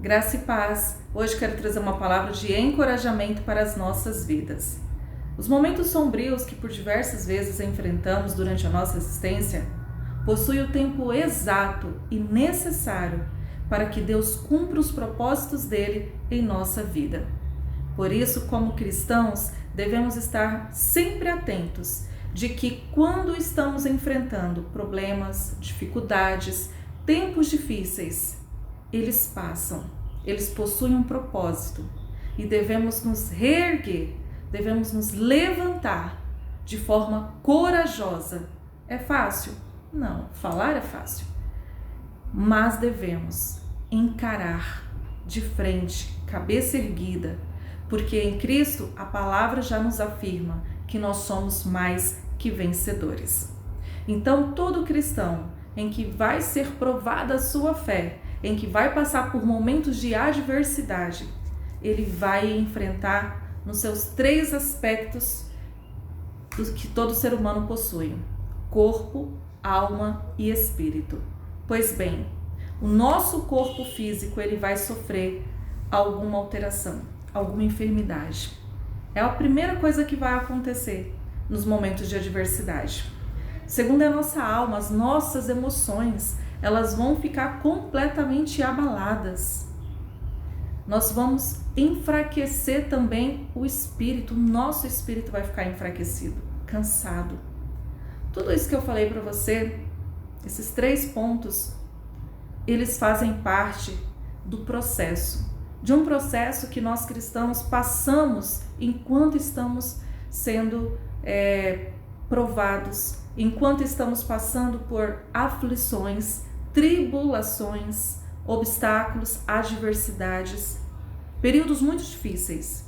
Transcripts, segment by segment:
Graça e paz. Hoje quero trazer uma palavra de encorajamento para as nossas vidas. Os momentos sombrios que por diversas vezes enfrentamos durante a nossa existência possuem o tempo exato e necessário para que Deus cumpra os propósitos dele em nossa vida. Por isso, como cristãos, devemos estar sempre atentos de que quando estamos enfrentando problemas, dificuldades, tempos difíceis, eles passam, eles possuem um propósito e devemos nos reerguer, devemos nos levantar de forma corajosa. É fácil? Não, falar é fácil, mas devemos encarar de frente, cabeça erguida, porque em Cristo a palavra já nos afirma que nós somos mais que vencedores. Então, todo cristão em que vai ser provada a sua fé, em que vai passar por momentos de adversidade, ele vai enfrentar nos seus 3 aspectos que todo ser humano possui: corpo, alma e espírito. Pois bem, o nosso corpo físico ele vai sofrer alguma alteração, alguma enfermidade. É a primeira coisa que vai acontecer nos momentos de adversidade. Segundo a nossa alma, as nossas emoções, elas vão ficar completamente abaladas. Nós vamos enfraquecer também o espírito, o nosso espírito vai ficar enfraquecido, cansado. Tudo isso que eu falei para você, esses 3 pontos, eles fazem parte do processo, de um processo que nós cristãos passamos enquanto estamos sendo provados, enquanto estamos passando por aflições, tribulações, obstáculos, adversidades, períodos muito difíceis.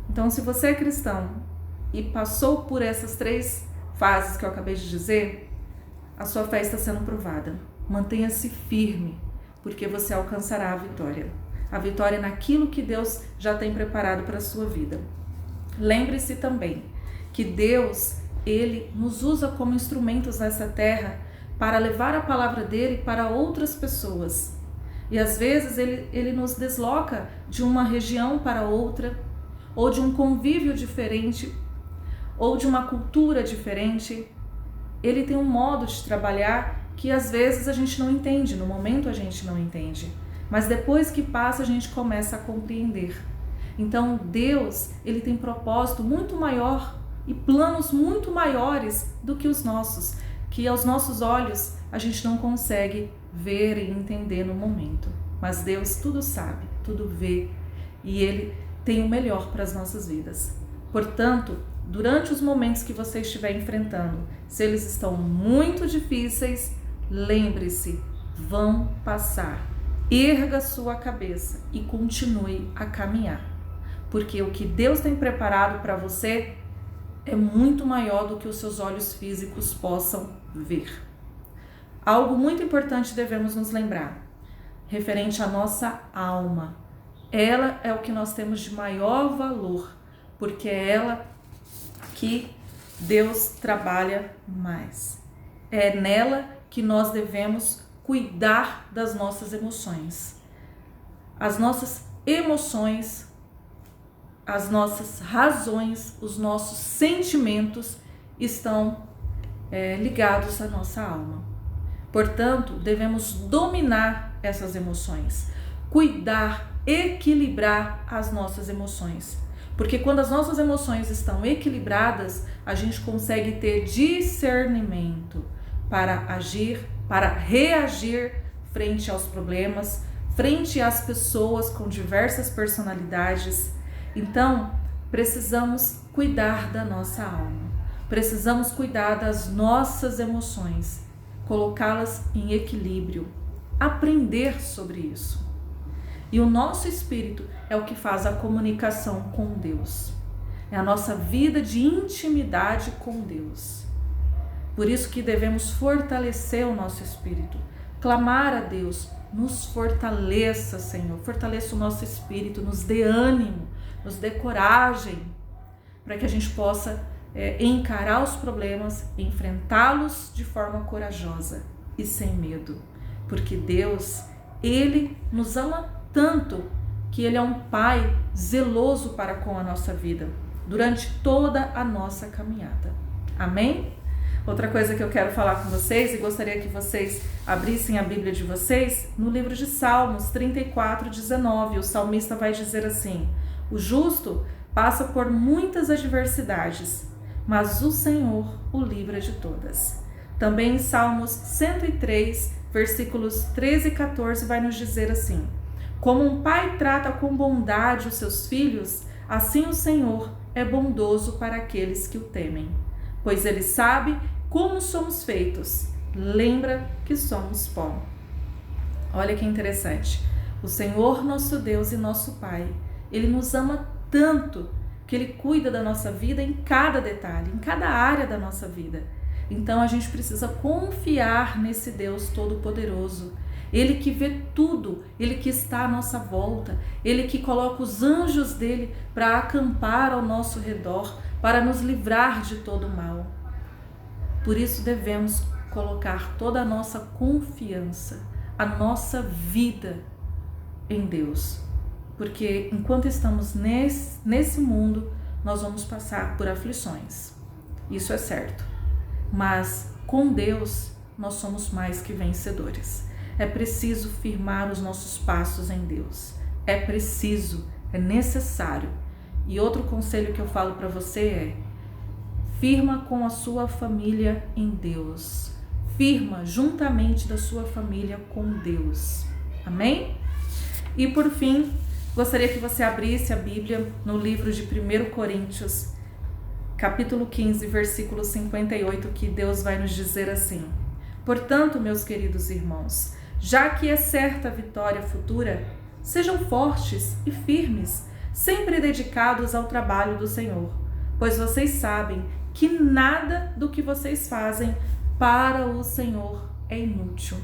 Então, se você é cristão e passou por essas 3 fases que eu acabei de dizer, a sua fé está sendo provada. Mantenha-se firme, porque você alcançará a vitória. A vitória naquilo que Deus já tem preparado para a sua vida. Lembre-se também que Deus, Ele nos usa como instrumentos nessa terra para levar a palavra dele para outras pessoas. E às vezes ele nos desloca de uma região para outra, ou de um convívio diferente, ou de uma cultura diferente. Ele tem um modo de trabalhar que às vezes a gente não entende, no momento a gente não entende, mas depois que passa a gente começa a compreender. Então Deus, ele tem propósito muito maior e planos muito maiores do que os nossos, que aos nossos olhos a gente não consegue ver e entender no momento. Mas Deus tudo sabe, tudo vê e Ele tem o melhor para as nossas vidas. Portanto, durante os momentos que você estiver enfrentando, se eles estão muito difíceis, lembre-se, vão passar. Erga sua cabeça e continue a caminhar, porque o que Deus tem preparado para você é muito maior do que os seus olhos físicos possam ver. Algo muito importante devemos nos lembrar, referente à nossa alma. Ela é o que nós temos de maior valor, porque é ela que Deus trabalha mais. É nela que nós devemos cuidar das nossas emoções. As nossas emoções, as nossas razões, os nossos sentimentos estão ligados à nossa alma. Portanto, devemos dominar essas emoções, cuidar, equilibrar as nossas emoções. Porque quando as nossas emoções estão equilibradas, a gente consegue ter discernimento para agir, para reagir frente aos problemas, frente às pessoas com diversas personalidades. Então, precisamos cuidar da nossa alma, precisamos cuidar das nossas emoções, colocá-las em equilíbrio, aprender sobre isso. E o nosso espírito é o que faz a comunicação com Deus, é a nossa vida de intimidade com Deus. Por isso que devemos fortalecer o nosso espírito, clamar a Deus, nos fortaleça, Senhor, fortaleça o nosso espírito, nos dê ânimo, nos dê coragem, para que a gente possa encarar os problemas, enfrentá-los de forma corajosa e sem medo, porque Deus, Ele nos ama tanto que Ele é um Pai zeloso para com a nossa vida, durante toda a nossa caminhada. Amém? Outra coisa que eu quero falar com vocês, e gostaria que vocês abrissem a Bíblia de vocês, no livro de Salmos 34:19, o salmista vai dizer assim: o justo passa por muitas adversidades, mas o Senhor o livra de todas. Também em Salmos 103, versículos 13 e 14, vai nos dizer assim: como um pai trata com bondade os seus filhos, assim o Senhor é bondoso para aqueles que o temem. Pois Ele sabe como somos feitos, lembra que somos pó. Olha que interessante. O Senhor nosso Deus e nosso Pai, Ele nos ama tanto que Ele cuida da nossa vida em cada detalhe, em cada área da nossa vida. Então a gente precisa confiar nesse Deus Todo-Poderoso. Ele que vê tudo, Ele que está à nossa volta, Ele que coloca os anjos dele para acampar ao nosso redor, para nos livrar de todo o mal. Por isso devemos colocar toda a nossa confiança, a nossa vida em Deus. Porque enquanto estamos nesse mundo, nós vamos passar por aflições. Isso é certo. Mas com Deus, nós somos mais que vencedores. É preciso firmar os nossos passos em Deus. É preciso, é necessário. E outro conselho que eu falo para você é: firma com a sua família em Deus. Firma juntamente da sua família com Deus. Amém? E por fim, gostaria que você abrisse a Bíblia no livro de 1 Coríntios, capítulo 15, versículo 58, que Deus vai nos dizer assim: portanto, meus queridos irmãos, já que é certa a vitória futura, sejam fortes e firmes, sempre dedicados ao trabalho do Senhor, pois vocês sabem que nada do que vocês fazem para o Senhor é inútil.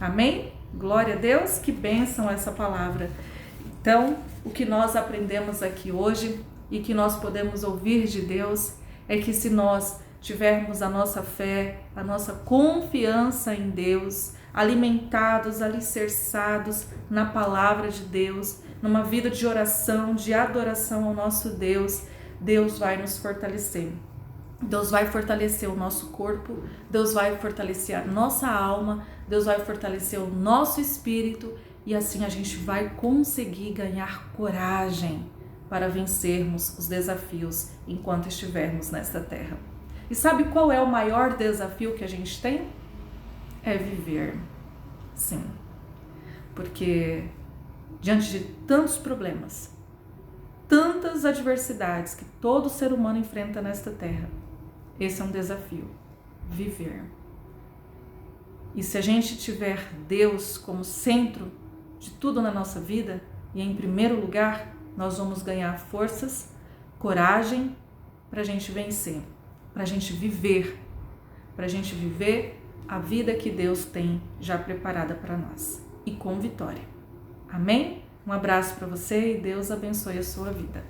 Amém? Glória a Deus, que bênção essa palavra. Então, o que nós aprendemos aqui hoje e que nós podemos ouvir de Deus é que se nós tivermos a nossa fé, a nossa confiança em Deus, alimentados, alicerçados na palavra de Deus, numa vida de oração, de adoração ao nosso Deus, Deus vai nos fortalecer. Deus vai fortalecer o nosso corpo, Deus vai fortalecer a nossa alma, Deus vai fortalecer o nosso espírito e assim a gente vai conseguir ganhar coragem para vencermos os desafios enquanto estivermos nesta terra. E sabe qual é o maior desafio que a gente tem? É viver. Sim. Porque diante de tantos problemas, tantas adversidades que todo ser humano enfrenta nesta terra, esse é um desafio, viver. E se a gente tiver Deus como centro de tudo na nossa vida, e em primeiro lugar, nós vamos ganhar forças, coragem para a gente vencer, para a gente viver a vida que Deus tem já preparada para nós e com vitória. Amém? Um abraço para você e Deus abençoe a sua vida.